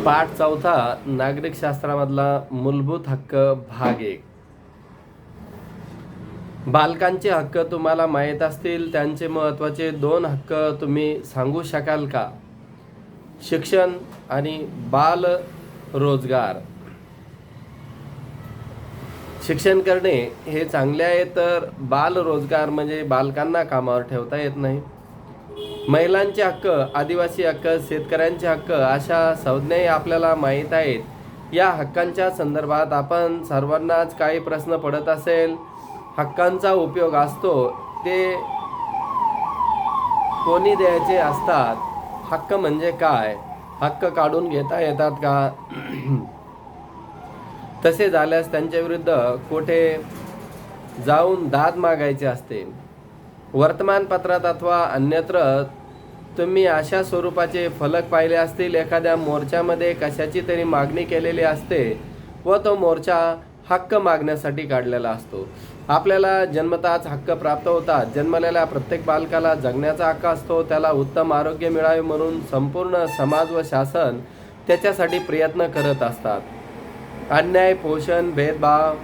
पाठ चौथा नागरिक शास्त्रामधला मूलभूत हक्क भाग 1. बालकांचे हक्क तुम्हाला माहीत असतील. त्यांचे महत्त्वाचे 2 हक्क तुम्ही सांगू शकाल का? शिक्षण आणि बाल रोजगार. शिक्षण करणे हे चांगले आहे, तर बाल रोजगार म्हणजे बालकांना कामावर ठेवता येत नाही. महिलांचे हक्क, आदिवासी हक्क, शेतकऱ्यांचे हक्क अशा संज्ञाही आपल्याला माहीत आहेत. या हक्कांच्या संदर्भात आपण सर्वांनाच काही प्रश्न पडत असेल. हक्कांचा उपयोग असतो ते कोणी द्यायचे असतात? हक्क म्हणजे काय? हक्क काढून घेता येतात का? तसे झाल्यास त्यांच्या विरुद्ध कोठे जाऊन दाद मागायचे असते? वर्तमानपत्रात अथवा अन्यत्र तुम्ही अशा स्वरूपाचे फलक पाहिले असतील. एखाद्या मोर्चामध्ये कशाची तरी मागणी केलेली असते व तो मोर्चा हक्क मागण्यासाठी काढलेला असतो. आपल्याला जन्मताच हक्क प्राप्त होतात. जन्मलेल्या प्रत्येक बालकाला जगण्याचा हक्क असतो. त्याला उत्तम आरोग्य मिळावे म्हणून संपूर्ण समाज व शासन त्याच्यासाठी प्रयत्न करत असतात. अन्याय, पोषण, भेदभाव,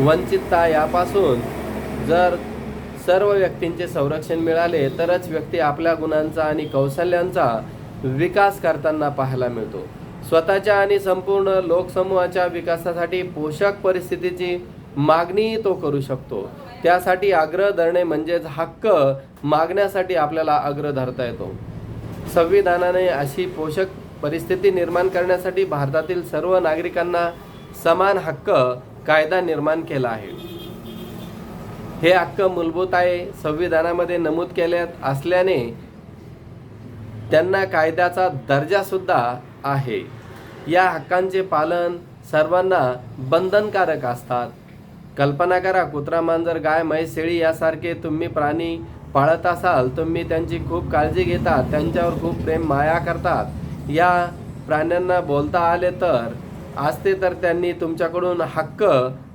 वंचितता यापासून जर सर्व व्यक्तींचे संरक्षण मिळाले तरच व्यक्ती आपल्या गुणांचा आणि कौशल्यांचा विकास करताना पाहायला मिळतो. स्वतःच्या आणि संपूर्ण लोकसमूहाच्या विकासासाठी पोषक परिस्थितीची मागणी तो करू शकतो. त्यासाठी आग्रह धरणे म्हणजेच हक्क मागण्यासाठी आपल्याला आग्रह धरता येतो. संविधानाने अशी पोषक परिस्थिती निर्माण करण्यासाठी भारतातील सर्व नागरिकांना समान हक्क कायदा निर्माण केला आहे. हे हक्क मूलभूत आहे. संविधानामध्ये नमूद केले असल्याने त्यांना कायद्याचा दर्जा सुद्धा आहे. या हक्कांचे पालन सर्वांना बंधनकारक असतात. कल्पना करा, कुत्रा, मांजर, गाय, म्हैस, शेळी यासारखे तुम्ही प्राणी पाळत असाल. तुम्ही त्यांची खूप काळजी घेतात, त्यांच्यावर खूप प्रेम माया करतात. या प्राण्यांना बोलता आले तर तर त्यांनी तुमच्याकडून हक्क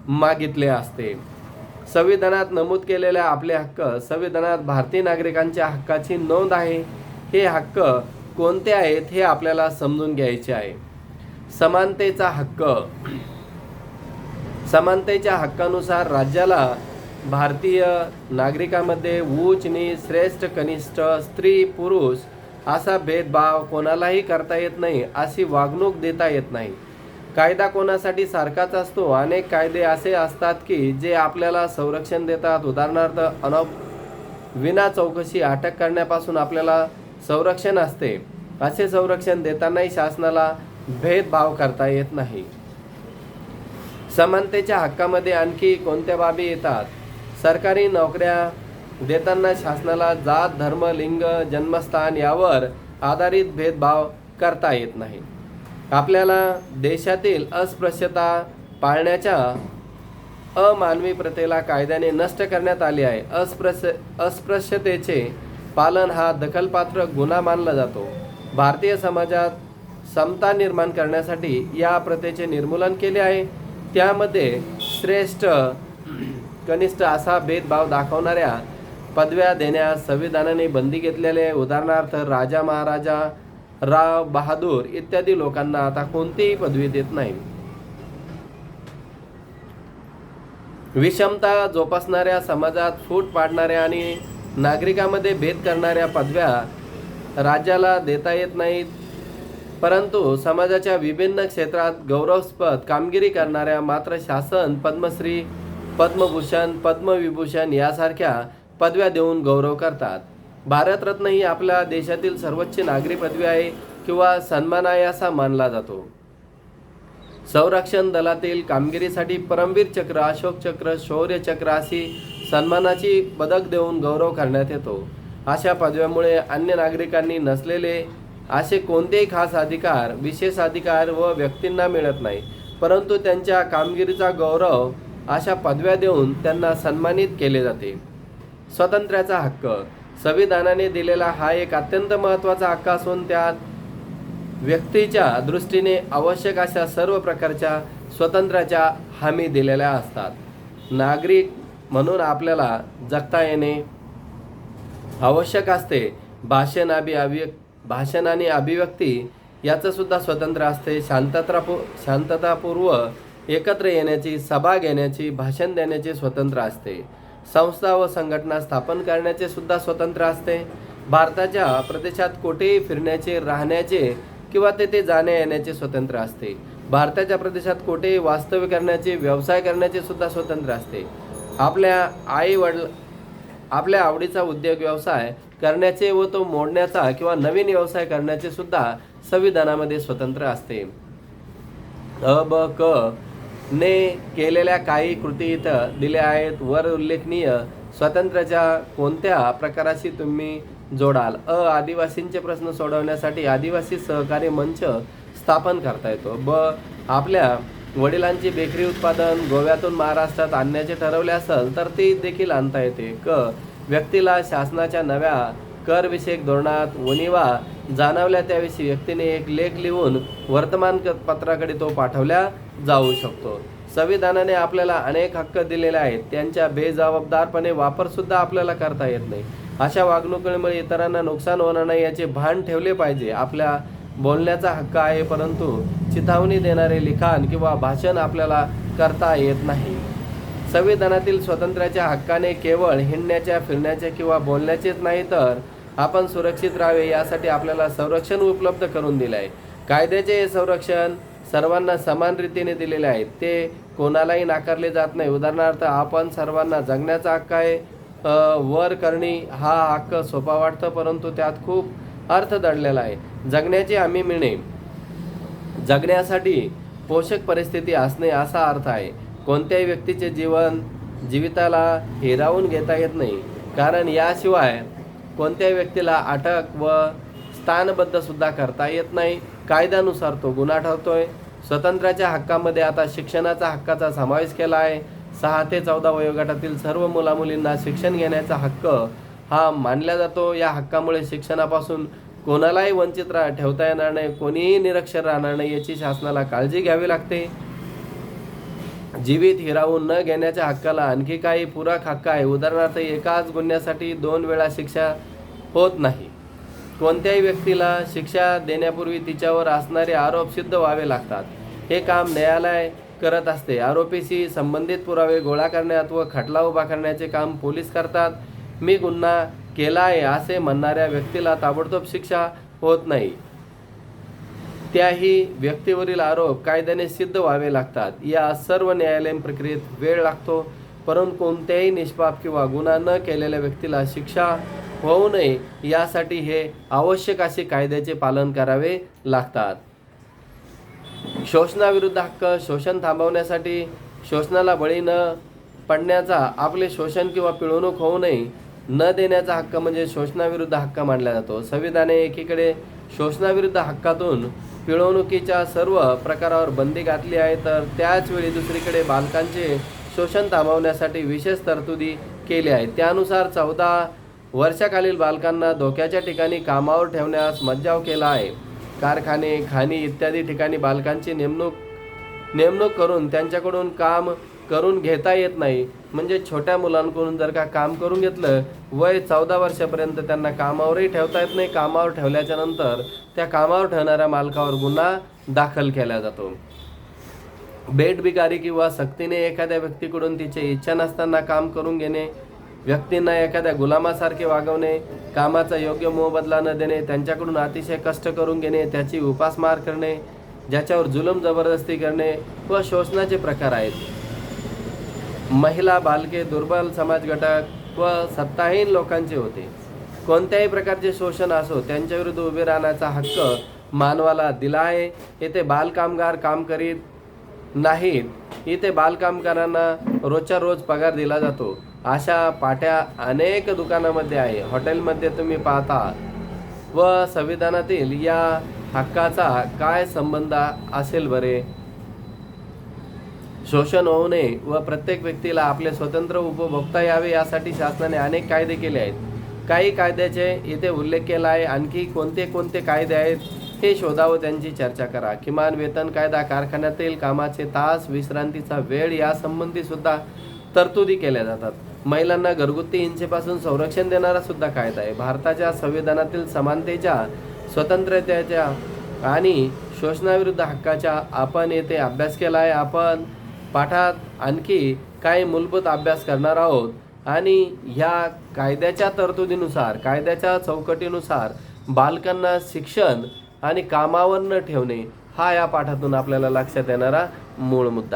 मागितले असते. संविधानात नमूद केलेले आपले हक्क संविधानात भारतीय नागरिकांच्या हक्काची नोंद आहे. हे हक्क कोणते आहेत हे आपल्याला समजून घ्यायचे आहे. समानतेचा हक्क. समानतेच्या हक्कानुसार राज्याला भारतीय नागरिकांमध्ये उच्च नीच, श्रेष्ठ कनिष्ठ, स्त्री पुरुष असा भेदभाव कोणालाही करता येत नाही. अशी वागणूक देता येत नाही. कायदा कोणासाठी सारखाच असतो. अनेक कायदे असे असतात की जे आपल्याला संरक्षण देतात. उदाहरणार्थ, विना चौकशी अटक करण्यापासून आपल्याला संरक्षण असते. असे संरक्षण देतानाही शासनाला भेदभाव करता येत नाही. समानतेच्या हक्कामध्ये आणखी कोणत्या बाबी येतात? सरकारी नोकऱ्या देताना शासनाला जात, धर्म, लिंग, जन्मस्थान यावर आधारित भेदभाव करता येत नाही. आपल्याला देशातील अस्पृश्यता पाळण्याच्या अमानवी प्रथेला कायद्याने नष्ट करण्यात आले आहे. अस्पृश्यतेचे पालन हा दखलपात्र गुन्हा मानला जातो. भारतीय समाजात समता निर्माण करण्यासाठी या प्रथेचे निर्मूलन केले आहे. त्यामध्ये श्रेष्ठ कनिष्ठ असा भेदभाव दाखवणाऱ्या पदव्या देण्यास संविधानाने बंदी घेतलेली आहे. उदाहरणार्थ, राजा, महाराजा, राव, बहादूर इत्यादी लोकांना आता कोणतीही पदवी देत नाही. विषमता जोपासणाऱ्या, समाजात फूट पाडणाऱ्या आणि नागरिकांमध्ये भेद करणाऱ्या पदव्या राज्याला देता येत नाहीत. परंतु समाजाच्या विभिन्न क्षेत्रात गौरवास्पद कामगिरी करणाऱ्या मात्र शासन पद्मश्री, पद्मभूषण, पद्मविभूषण यासारख्या पदव्या देऊन गौरव करतात. भारतरत्न ही आपल्या देशातील सर्वोच्च नागरी पदवी आहे किंवा सन्मान आहे असा मानला जातो. संरक्षण दलातील कामगिरीसाठी परमवीर चक्र, अशोक चक्र, शौर्य चक्र अशी सन्मानाची पदक देऊन गौरव करण्यात येतो. अशा पदव्यामुळे अन्य नागरिकांनी नसलेले असे कोणतेही खास अधिकार, विशेष अधिकार व व्यक्तींना मिळत नाही. परंतु त्यांच्या कामगिरीचा गौरव अशा पदव्या देऊन त्यांना सन्मानित केले जाते. स्वातंत्र्याचा हक्क. संविधानाने दिलेला हा एक अत्यंत महत्त्वाचा हक्क असून त्यात व्यक्तीच्या दृष्टीने आवश्यक अशा सर्व प्रकारच्या स्वातंत्र्याच्या हमी दिलेल्या असतात. नागरिक म्हणून आपल्याला जगता येणे आवश्यक असते. भाषण आणि अभिव्यक्ती याचं सुद्धा स्वातंत्र्य असते. शांततापूर्व एकत्र येण्याची, सभा घेण्याची, भाषण देण्याचे स्वातंत्र्य असते. संस्था व संघटना स्थापन करण्याचे सुद्धा स्वातंत्र्य असते. भारताच्या प्रदेशात कोठेही फिरण्याचे, राहण्याचे किंवा तेथे जाण्या येण्याचे स्वातंत्र्य असते. भारताच्या प्रदेशात कोठेही वास्तव्य करण्याचे, व्यवसाय करण्याचे सुद्धा स्वातंत्र्य असते. आपल्या आवडीचा उद्योग व्यवसाय करण्याचे व तो मोडण्याचा किंवा नवीन व्यवसाय करण्याचे सुद्धा संविधानामध्ये स्वातंत्र्य असते. ब क ने केलेल्या काही कृती इथं दिल्या आहेत. वर उल्लेखनीय स्वातंत्र्याच्या कोणत्या प्रकाराशी तुम्ही जोडाल? आदिवासींचे प्रश्न सोडवण्यासाठी आदिवासी सहकारी मंच स्थापन करता येतो. ब आपल्या वडिलांची बेकरी उत्पादन गोव्यातून महाराष्ट्रात आणण्याचे ठरवले असेल तर ते देखील आणता येते. क व्यक्तीला शासनाच्या नव्या करविषयक धोरणात उणिवा जाणवल्या त्याविषयी व्यक्तीने एक लेख लिहून वर्तमानपत्राकडे तो पाठवला जाऊ शकतो. संविधानाने आपल्याला अनेक हक्क दिलेले आहेत. त्यांच्या बेजबाबदारपणे वापर सुद्धा आपल्याला करता येत नाही. अशा वागणुकीमुळे इतरांना नुकसान होणार नाही याचे भान ठेवले पाहिजे. आपल्या बोलण्याचा हक्क आहे, परंतु चिथावणी देणारे लिखाण किंवा भाषण आपल्याला करता येत नाही. संविधानातील स्वातंत्र्याच्या हक्काने केवळ हिंडण्याच्या, फिरण्याच्या किंवा बोलण्याचेच नाही तर आपण सुरक्षित राहावे यासाठी आपल्याला संरक्षण उपलब्ध करून दिले आहे. कायद्याचे हे संरक्षण सर्वांना समान रीतीने दिलेले आहे. ते कोणालाही नाकारले जात नाही. उदाहरणार्थ आपण सर्वांना जगण्याचा हक्क आहे. वर करणी हा हक्क सोपा वाटतो, परंतु त्यात खूप अर्थ दडलेला आहे. जगण्याची हमी मिळणे, जगण्यासाठी पोषक परिस्थिती असणे असा अर्थ आहे. कोणत्याही व्यक्तीचे जीविताला हिरावून घेता येत नाही, कारण याशिवाय कोणत्याही व्यक्तीला अटक व स्थानबद्ध सुद्धा करता येत नाही. कायद्यानुसार तो गुन्हा ठरतोय. स्वातंत्र्याच्या हक्कामध्ये आता शिक्षणाचा हक्काचा समावेश केला आहे. 6 ते 14 वयोगटातील सर्व मुलामुलींना शिक्षण घेण्याचा हक्क हा मानला जातो. या हक्कामुळे शिक्षणापासून कोणालाही वंचित ठेवता येणार नाही, कोणीही निरक्षर राहणार नाही याची शासनाला काळजी घ्यावी लागते. जीवित हिरावून न घेण्याच्या हक्काला आणखी काही पूरक हक्क आहे. उदाहरणार्थ एकाच गुन्ह्यासाठी 2 वेळा शिक्षा होत नाही. कोणत्याही व्यक्तीला शिक्षा देण्यापूर्वी तिच्यावर असणारे आरोप सिद्ध व्हावे लागतात. हे काम न्यायालय करत असते. आरोपीशी संबंधित पुरावे गोळा करण्यात व खटला उभा करण्याचे काम पोलीस करतात. मी गुन्हा केला आहे असे म्हणणाऱ्या व्यक्तीला ताबडतोब शिक्षा होत नाही. त्याही व्यक्तीवरील आरोप कायद्याने सिद्ध व्हावे लागतात. या सर्व न्यायालयीन प्रक्रियेत वेळ लागतो, परंतु कोणत्याही निष्पाप किंवा गुन्हा न केलेल्या व्यक्तीला शिक्षा होऊ नये यासाठी हे आवश्यक असे कायद्याचे पालन करावे लागतात. शोषणाविरुद्ध हक्क, शोषण थांबवण्यासाठी शोषणाला बळी न पडण्याचा, आपले शोषण किंवा पिळवणूक होऊ नये न देण्याचा हक्क म्हणजे शोषणाविरुद्ध हक्क मानला जातो. संविधानाने एकीकडे शोषणाविरुद्ध हक्कातून पिळवणुकीच्या सर्व प्रकारावर बंदी घातली आहे, तर त्याचवेळी दुसरीकडे बालकांचे शोषण थांबवण्यासाठी विशेष तरतुदी केल्या आहेत. त्यानुसार 14 वर्षाखालील बालकांना धोक्याच्या ठिकाणी कामावर ठेवण्यास मज्जाव केला आहे. कारखाने, खाणी इत्यादी ठिकाणी बालकांची नेमणूक करून त्यांच्याकडून काम करून घेता येत नाही. म्हणजे छोट्या मुलांकडून जर का काम करून घेतलं, वय 14 वर्षापर्यंत त्यांना कामावरही ठेवता येत नाही. कामावर ठेवल्याच्या नंतर त्या कामावर ठेवणाऱ्या मालकावर गुन्हा दाखल केला जातो. बेटबिगारी किंवा सक्तीने एखाद्या व्यक्तीकडून तिची इच्छा नसताना काम करून घेणे, व्यक्तींना एखाद्या गुलामासारखे वागवणे, कामाचा योग्य मोबदला न देणे, त्यांच्याकडून अतिशय कष्ट करून घेणे, त्याची उपासमार करणे, ज्याच्यावर जुलूम जबरदस्ती करणे व शोषणाचे प्रकार आहेत. महिला, बालके, दुर्बल समाज घटक व सत्ताहीन लोकांचे होते. कोणत्याही प्रकारचे शोषण असो त्यांच्याविरुद्ध उभे राहण्याचा हक्क मानवाला दिला आहे. येथे बालकामगार काम करीत नाहीत. इथे बालकामगारांना रोजच्या रोज पगार दिला जातो. अशा पाट्या अनेक दुकानामध्ये आहे, हॉटेलमध्ये तुम्ही पाहता. व संविधानातील या हक्काचा काय संबंध असेल बरे? शोषण होऊ नये व प्रत्येक व्यक्तीला आपले स्वतंत्र उपभोगता यावे यासाठी शासनाने अनेक कायदे केले आहेत. काही कायद्याचे इथे उल्लेख केला आहे. आणखी कोणते कायदे आहेत हे शोधा व त्यांची चर्चा करा. किमान वेतन कायदा, कारखान्यातील कामाचे तास, विश्रांतीचा वेळ यासंबंधी सुद्धा तरतुदी केल्या जातात. महिलांना घरगुती हिंसेपासून संरक्षण देणारा सुद्धा कायदा आहे. भारताच्या संविधानातील समानतेच्या, स्वतंत्रतेच्या आणि शोषणाविरुद्ध हक्काच्या आपण येथे अभ्यास केला आहे. आपण पाठात आणखी काही मूलभूत अभ्यास करणार आहोत आणि ह्या कायद्याच्या तरतुदीनुसार, कायद्याच्या चौकटीनुसार बालकांना शिक्षण आणि कामावर न ठेवणे हा या पाठातून आपल्याला लक्षात येणारा मूळ मुद्दा.